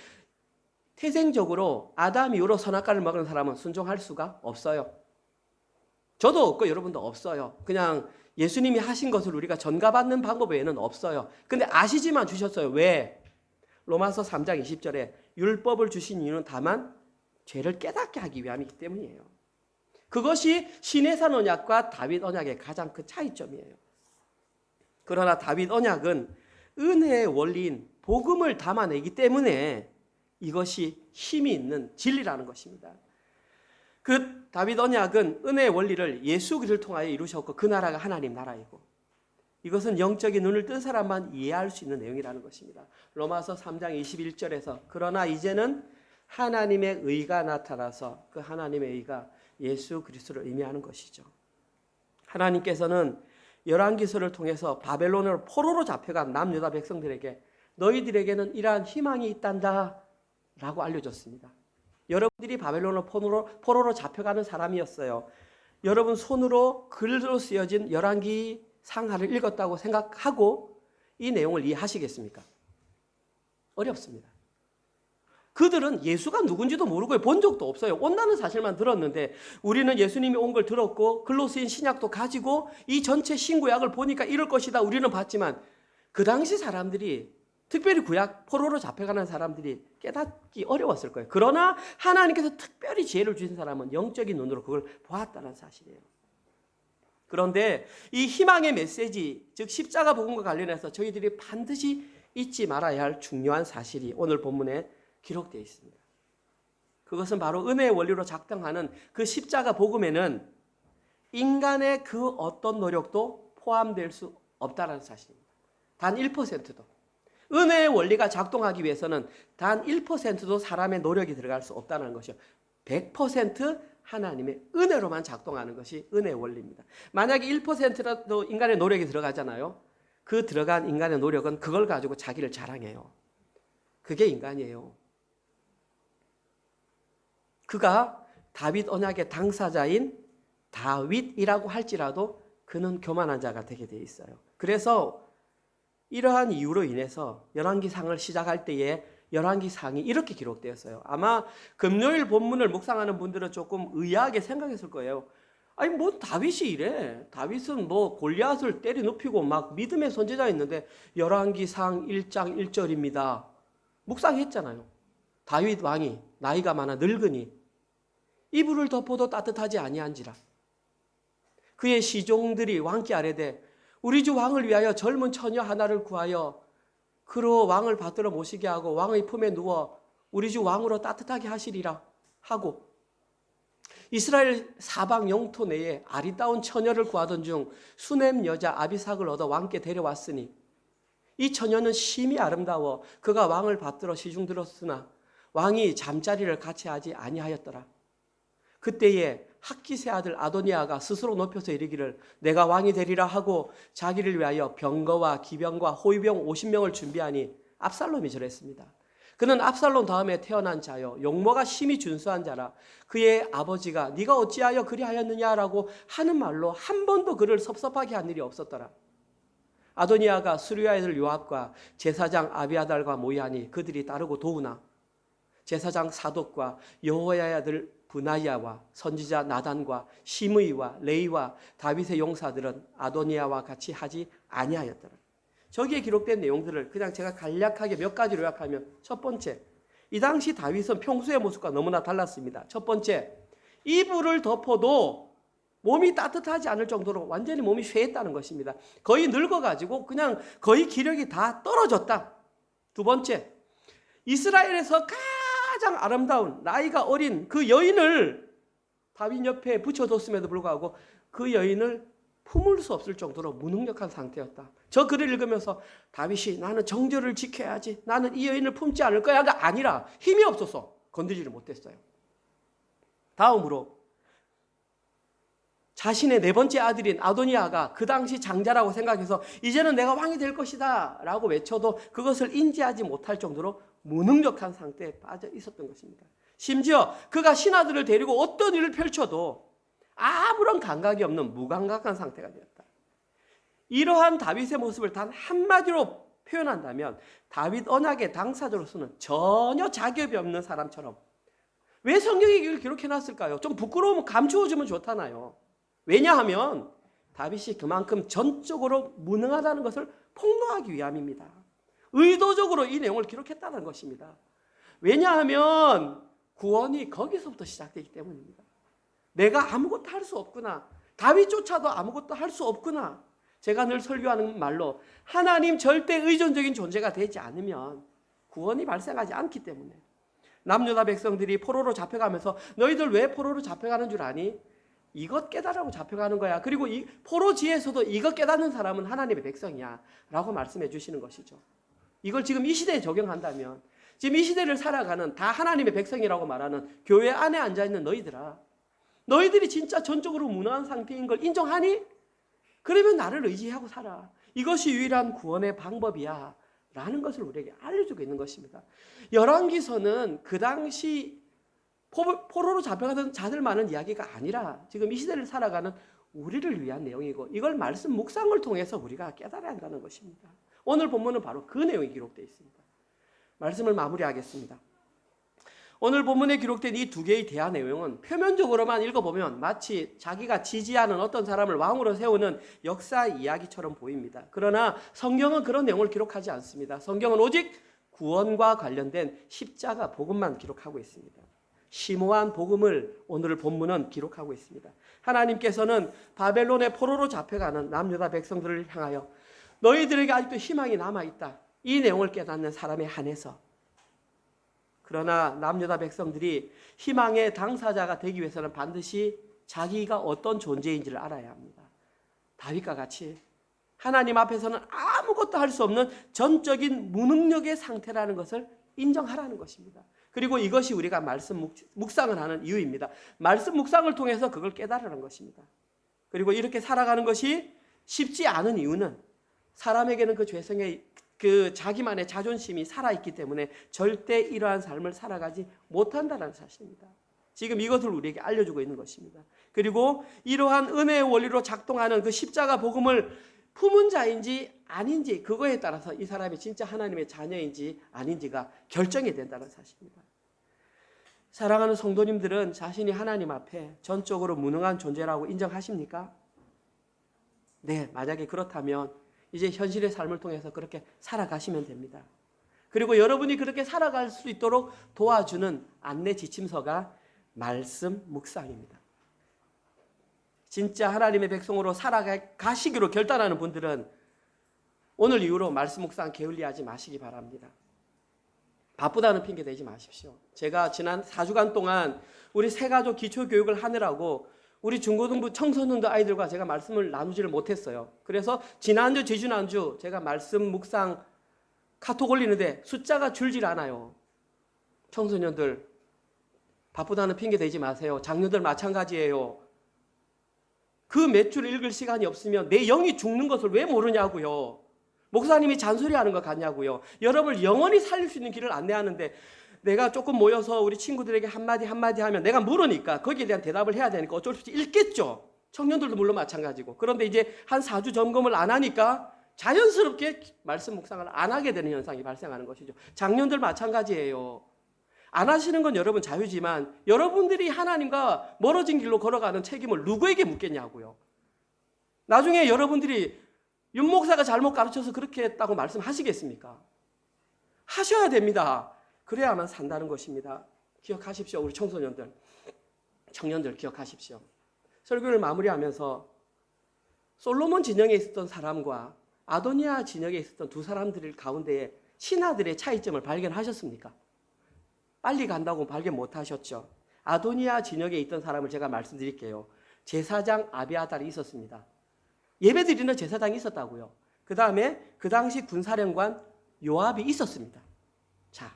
태생적으로 아담 이후로 선악과를 먹은 사람은 순종할 수가 없어요. 저도 없고 여러분도 없어요. 그냥 예수님이 하신 것을 우리가 전가받는 방법 외에는 없어요. 근데 아시지만 주셨어요. 왜? 로마서 3장 20절에 율법을 주신 이유는 다만 죄를 깨닫게 하기 위함이기 때문이에요. 그것이 시내산 언약과 다윗 언약의 가장 큰 차이점이에요. 그러나 다윗 언약은 은혜의 원리인 복음을 담아내기 때문에 이것이 힘이 있는 진리라는 것입니다. 그 다윗 언약은 은혜의 원리를 예수 그리스도를 통하여 이루셨고 그 나라가 하나님 나라이고 이것은 영적인 눈을 뜬 사람만 이해할 수 있는 내용이라는 것입니다. 로마서 3장 21절에서 그러나 이제는 하나님의 의가 나타나서 그 하나님의 의가 예수 그리스도를 의미하는 것이죠. 하나님께서는 열왕기서를 통해서 바벨론으로 포로로 잡혀간 남유다 백성들에게 너희들에게는 이러한 희망이 있단다 라고 알려줬습니다. 여러분들이 바벨론으로 포로로 잡혀가는 사람이었어요. 여러분 손으로 글로 쓰여진 열왕기 상하를 읽었다고 생각하고 이 내용을 이해하시겠습니까? 어렵습니다. 그들은 예수가 누군지도 모르고 본 적도 없어요. 온다는 사실만 들었는데 우리는 예수님이 온 걸 들었고 글로 쓰인 신약도 가지고 이 전체 신구약을 보니까 이럴 것이다 우리는 봤지만 그 당시 사람들이 특별히 구약 포로로 잡혀가는 사람들이 깨닫기 어려웠을 거예요. 그러나 하나님께서 특별히 지혜를 주신 사람은 영적인 눈으로 그걸 보았다는 사실이에요. 그런데 이 희망의 메시지, 즉 십자가 복음과 관련해서 저희들이 반드시 잊지 말아야 할 중요한 사실이 오늘 본문에 기록되어 있습니다. 그것은 바로 은혜의 원리로 작동하는 그 십자가 복음에는 인간의 그 어떤 노력도 포함될 수 없다는 사실입니다. 단 1%도. 은혜의 원리가 작동하기 위해서는 단 1%도 사람의 노력이 들어갈 수 없다는 것이요. 100% 하나님의 은혜로만 작동하는 것이 은혜의 원리입니다. 만약에 1%라도 인간의 노력이 들어가잖아요. 그 들어간 인간의 노력은 그걸 가지고 자기를 자랑해요. 그게 인간이에요. 그가 다윗 언약의 당사자인 다윗이라고 할지라도 그는 교만한 자가 되게 돼 있어요. 그래서 이러한 이유로 인해서 열왕기상을 시작할 때에 열왕기상이 이렇게 기록되었어요. 아마 금요일 본문을 묵상하는 분들은 조금 의아하게 생각했을 거예요. 아니 뭐 다윗이 이래? 다윗은 뭐 골리앗을 때려 눕히고 막 믿음의 선지자였는데 열왕기상 1장 1절입니다. 묵상했잖아요. 다윗 왕이 나이가 많아 늙으니 이불을 덮어도 따뜻하지 아니한지라 그의 시종들이 왕께 아뢰되 우리 주 왕을 위하여 젊은 처녀 하나를 구하여 그로 왕을 받들어 모시게 하고 왕의 품에 누워 우리 주 왕으로 따뜻하게 하시리라 하고 이스라엘 사방 영토 내에 아리따운 처녀를 구하던 중 수넴 여자 아비삭을 얻어 왕께 데려왔으니 이 처녀는 심히 아름다워 그가 왕을 받들어 시중 들었으나 왕이 잠자리를 같이 하지 아니하였더라. 그때에 학기세 아들 아도니아가 스스로 높여서 이르기를 내가 왕이 되리라 하고 자기를 위하여 병거와 기병과 호위병 50명을 준비하니 압살롬이 저랬습니다. 그는 압살롬 다음에 태어난 자요 용모가 심히 준수한 자라 그의 아버지가 네가 어찌하여 그리하였느냐라고 하는 말로 한 번도 그를 섭섭하게 한 일이 없었더라. 아도니아가 수르야의 아들 요압과 제사장 아비아달과 모이하니 그들이 따르고 도우나 제사장 사독과 여호야의 아들 브나이아와 선지자 나단과 시므이와 레이와 다윗의 용사들은 아도니아와 같이 하지 아니하였더라. 저기에 기록된 내용들을 그냥 제가 간략하게 몇 가지로 요약하면 첫 번째, 이 당시 다윗은 평소의 모습과 너무나 달랐습니다. 첫 번째, 이불을 덮어도 몸이 따뜻하지 않을 정도로 완전히 몸이 쇠했다는 것입니다. 거의 늙어가지고 그냥 거의 기력이 다 떨어졌다. 두 번째, 이스라엘에서 가장 아름다운 나이가 어린 그 여인을 다윗 옆에 붙여뒀음에도 불구하고 그 여인을 품을 수 없을 정도로 무능력한 상태였다. 저 글을 읽으면서 다윗이 나는 정절을 지켜야지 나는 이 여인을 품지 않을 거야가 아니라 힘이 없어서 건드리지를 못했어요. 다음으로 자신의 네 번째 아들인 아도니아가 그 당시 장자라고 생각해서 이제는 내가 왕이 될 것이다 라고 외쳐도 그것을 인지하지 못할 정도로 무능력한 상태에 빠져 있었던 것입니다. 심지어 그가 신하들을 데리고 어떤 일을 펼쳐도 아무런 감각이 없는 무감각한 상태가 되었다. 이러한 다윗의 모습을 단 한마디로 표현한다면 다윗 언약의 당사자로서는 전혀 자격이 없는 사람처럼. 왜 성경에 이걸 기록해놨을까요? 좀 부끄러우면 감추어주면 좋잖아요. 왜냐하면 다윗이 그만큼 전적으로 무능하다는 것을 폭로하기 위함입니다. 의도적으로 이 내용을 기록했다는 것입니다. 왜냐하면 구원이 거기서부터 시작되기 때문입니다. 내가 아무것도 할 수 없구나. 다윗조차도 아무것도 할 수 없구나. 제가 늘 설교하는 말로 하나님 절대 의존적인 존재가 되지 않으면 구원이 발생하지 않기 때문에 남유다 백성들이 포로로 잡혀가면서 너희들 왜 포로로 잡혀가는 줄 아니? 이것 깨달으라고 잡혀가는 거야. 그리고 이 포로지에서도 이것 깨닫는 사람은 하나님의 백성이야 라고 말씀해 주시는 것이죠. 이걸 지금 이 시대에 적용한다면 지금 이 시대를 살아가는 다 하나님의 백성이라고 말하는 교회 안에 앉아있는 너희들아, 너희들이 진짜 전적으로 무능한 상태인 걸 인정하니? 그러면 나를 의지하고 살아. 이것이 유일한 구원의 방법이야 라는 것을 우리에게 알려주고 있는 것입니다. 열왕기서는 그 당시 포로로 잡혀가던 자들만은 이야기가 아니라 지금 이 시대를 살아가는 우리를 위한 내용이고 이걸 말씀 묵상을 통해서 우리가 깨달아야 한다는 것입니다. 오늘 본문은 바로 그 내용이 기록되어 있습니다. 말씀을 마무리하겠습니다. 오늘 본문에 기록된 이 두 개의 대화 내용은 표면적으로만 읽어보면 마치 자기가 지지하는 어떤 사람을 왕으로 세우는 역사 이야기처럼 보입니다. 그러나 성경은 그런 내용을 기록하지 않습니다. 성경은 오직 구원과 관련된 십자가 복음만 기록하고 있습니다. 심오한 복음을 오늘 본문은 기록하고 있습니다. 하나님께서는 바벨론의 포로로 잡혀가는 남유다 백성들을 향하여 너희들에게 아직도 희망이 남아있다. 이 내용을 깨닫는 사람에 한해서 그러나 남유다 백성들이 희망의 당사자가 되기 위해서는 반드시 자기가 어떤 존재인지를 알아야 합니다. 다윗과 같이 하나님 앞에서는 아무것도 할 수 없는 전적인 무능력의 상태라는 것을 인정하라는 것입니다. 그리고 이것이 우리가 말씀 묵상을 하는 이유입니다. 말씀 묵상을 통해서 그걸 깨달으는 것입니다. 그리고 이렇게 살아가는 것이 쉽지 않은 이유는 사람에게는 그 죄성의 그 자기만의 자존심이 살아있기 때문에 절대 이러한 삶을 살아가지 못한다는 사실입니다. 지금 이것을 우리에게 알려주고 있는 것입니다. 그리고 이러한 은혜의 원리로 작동하는 그 십자가 복음을 품은 자인지 아닌지 그거에 따라서 이 사람이 진짜 하나님의 자녀인지 아닌지가 결정이 된다는 사실입니다. 사랑하는 성도님들은 자신이 하나님 앞에 전적으로 무능한 존재라고 인정하십니까? 네, 만약에 그렇다면 이제 현실의 삶을 통해서 그렇게 살아가시면 됩니다. 그리고 여러분이 그렇게 살아갈 수 있도록 도와주는 안내 지침서가 말씀 묵상입니다. 진짜 하나님의 백성으로 살아가시기로 결단하는 분들은 오늘 이후로 말씀 묵상 게을리하지 마시기 바랍니다. 바쁘다는 핑계 대지 마십시오. 제가 지난 4주간 동안 우리 새가족 기초교육을 하느라고 우리 중고등부 청소년들 아이들과 제가 말씀을 나누지를 못했어요. 그래서 지난주, 지지난주 제가 말씀 묵상 카톡 올리는데 숫자가 줄질 않아요. 청소년들 바쁘다는 핑계 대지 마세요. 장녀들 마찬가지예요. 그 몇 줄 읽을 시간이 없으면 내 영이 죽는 것을 왜 모르냐고요. 목사님이 잔소리하는 것 같냐고요. 여러분을 영원히 살릴 수 있는 길을 안내하는데 내가 조금 모여서 우리 친구들에게 한마디 하면 내가 물으니까 거기에 대한 대답을 해야 되니까 어쩔 수 없이 읽겠죠. 청년들도 물론 마찬가지고. 그런데 이제 한 4주 점검을 안 하니까 자연스럽게 말씀 묵상을 안 하게 되는 현상이 발생하는 것이죠. 장년들 마찬가지예요. 안 하시는 건 여러분 자유지만 여러분들이 하나님과 멀어진 길로 걸어가는 책임을 누구에게 묻겠냐고요. 나중에 여러분들이 윤 목사가 잘못 가르쳐서 그렇게 했다고 말씀하시겠습니까? 하셔야 됩니다. 그래야만 산다는 것입니다. 기억하십시오. 우리 청소년들, 청년들 기억하십시오. 설교를 마무리하면서 솔로몬 진영에 있었던 사람과 아도니아 진영에 있었던 두 사람들 가운데에 신하들의 차이점을 발견하셨습니까? 빨리 간다고 발견 못하셨죠. 아도니아 진영에 있던 사람을 제가 말씀드릴게요. 제사장 아비아달이 있었습니다. 예배드리는 제사장이 있었다고요. 그 다음에 그 당시 군사령관 요압이 있었습니다. 자,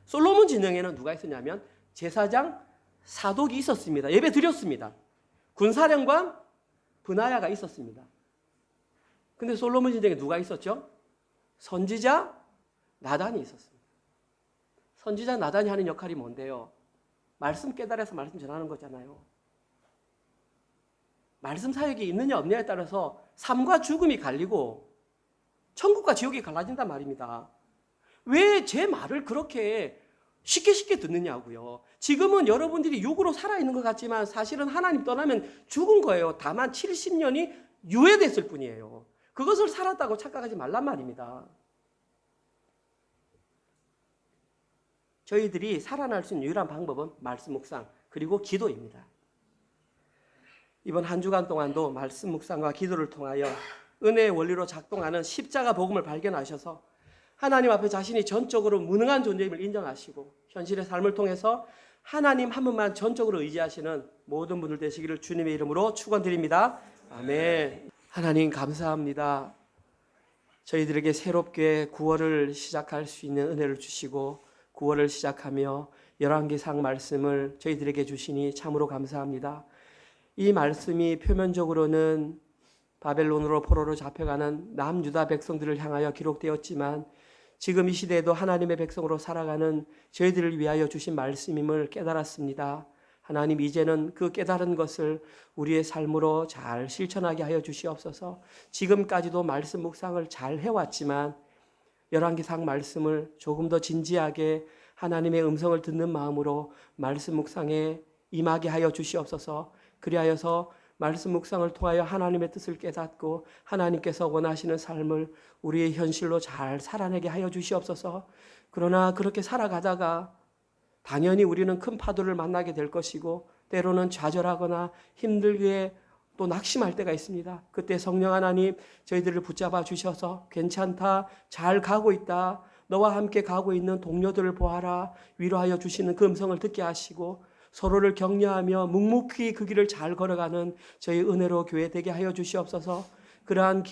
솔로몬 진영에는 누가 있었냐면 제사장 사독이 있었습니다. 예배 드렸습니다. 군사령관 브나야가 있었습니다. 근데 솔로몬 진영에 누가 있었죠? 선지자 나단이 있었습니다. 선지자 나단이 하는 역할이 뭔데요? 말씀 깨달아서 말씀 전하는 거잖아요. 말씀 사역이 있느냐 없느냐에 따라서 삶과 죽음이 갈리고 천국과 지옥이 갈라진단 말입니다. 왜 제 말을 그렇게 쉽게 듣느냐고요. 지금은 여러분들이 육으로 살아있는 것 같지만 사실은 하나님 떠나면 죽은 거예요. 다만 70년이 유예됐을 뿐이에요. 그것을 살았다고 착각하지 말란 말입니다. 저희들이 살아날 수 있는 유일한 방법은 말씀 묵상 그리고 기도입니다. 이번 한 주간 동안도 말씀 묵상과 기도를 통하여 은혜의 원리로 작동하는 십자가 복음을 발견하셔서 하나님 앞에 자신이 전적으로 무능한 존재임을 인정하시고 현실의 삶을 통해서 하나님 한 분만 전적으로 의지하시는 모든 분들 되시기를 주님의 이름으로 축원드립니다. 아멘. 하나님 감사합니다. 저희들에게 새롭게 9월을 시작할 수 있는 은혜를 주시고 9월을 시작하며 열왕기상 말씀을 저희들에게 주시니 참으로 감사합니다. 이 말씀이 표면적으로는 바벨론으로 포로로 잡혀가는 남유다 백성들을 향하여 기록되었지만 지금 이 시대에도 하나님의 백성으로 살아가는 저희들을 위하여 주신 말씀임을 깨달았습니다. 하나님 이제는 그 깨달은 것을 우리의 삶으로 잘 실천하게 하여 주시옵소서. 지금까지도 말씀 묵상을 잘 해왔지만 열왕기상 말씀을 조금 더 진지하게 하나님의 음성을 듣는 마음으로 말씀 묵상에 임하게 하여 주시옵소서. 그리하여서 말씀 묵상을 통하여 하나님의 뜻을 깨닫고 하나님께서 원하시는 삶을 우리의 현실로 잘 살아내게 하여 주시옵소서. 그러나 그렇게 살아가다가 당연히 우리는 큰 파도를 만나게 될 것이고 때로는 좌절하거나 힘들게 또 낙심할 때가 있습니다. 그때 성령 하나님 저희들을 붙잡아 주셔서 괜찮다, 잘 가고 있다, 너와 함께 가고 있는 동료들을 보아라 위로하여 주시는 그 음성을 듣게 하시고 서로를 격려하며 묵묵히 그 길을 잘 걸어가는 저희 은혜로 교회 되게 하여 주시옵소서. 그러한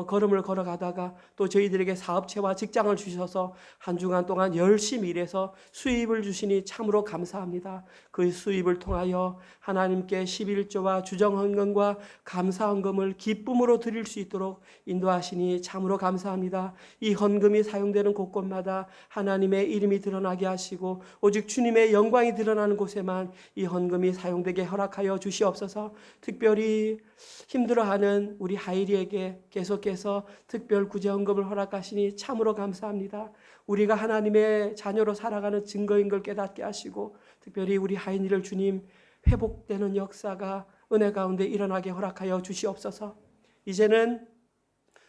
걸음을 걸어가다가 또 저희들에게 사업체와 직장을 주셔서 한 주간 동안 열심히 일해서 수입을 주시니 참으로 감사합니다. 그 수입을 통하여 하나님께 11조와 주정헌금과 감사헌금을 기쁨으로 드릴 수 있도록 인도하시니 참으로 감사합니다. 이 헌금이 사용되는 곳곳마다 하나님의 이름이 드러나게 하시고 오직 주님의 영광이 드러나는 곳에만 이 헌금이 사용되게 허락하여 주시옵소서. 특별히 힘들어하는 우리 하이리에게 계속해서 특별 구제헌금을 허락하시니 참으로 감사합니다. 우리가 하나님의 자녀로 살아가는 증거인 걸 깨닫게 하시고 특별히 우리 하이리를 주님 회복되는 역사가 은혜 가운데 일어나게 허락하여 주시옵소서. 이제는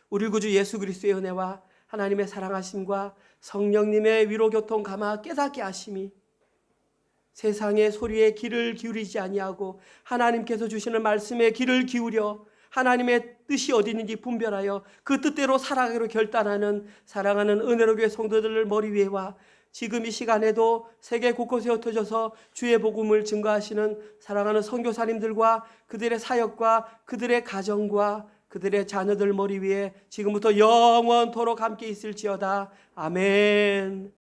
우리 구주 예수 그리스도의 은혜와 하나님의 사랑하심과 성령님의 위로교통 감화 깨닫게 하심이 세상의 소리에 귀를 기울이지 아니하고 하나님께서 주시는 말씀에 귀를 기울여 하나님의 뜻이 어디 있는지 분별하여 그 뜻대로 살아가기로 결단하는 사랑하는 은혜로 교회 성도들을 머리 위에와 지금 이 시간에도 세계 곳곳에 흩어져서 주의 복음을 증거하시는 사랑하는 선교사님들과 그들의 사역과 그들의 가정과 그들의 자녀들 머리 위에 지금부터 영원토록 함께 있을지어다. 아멘.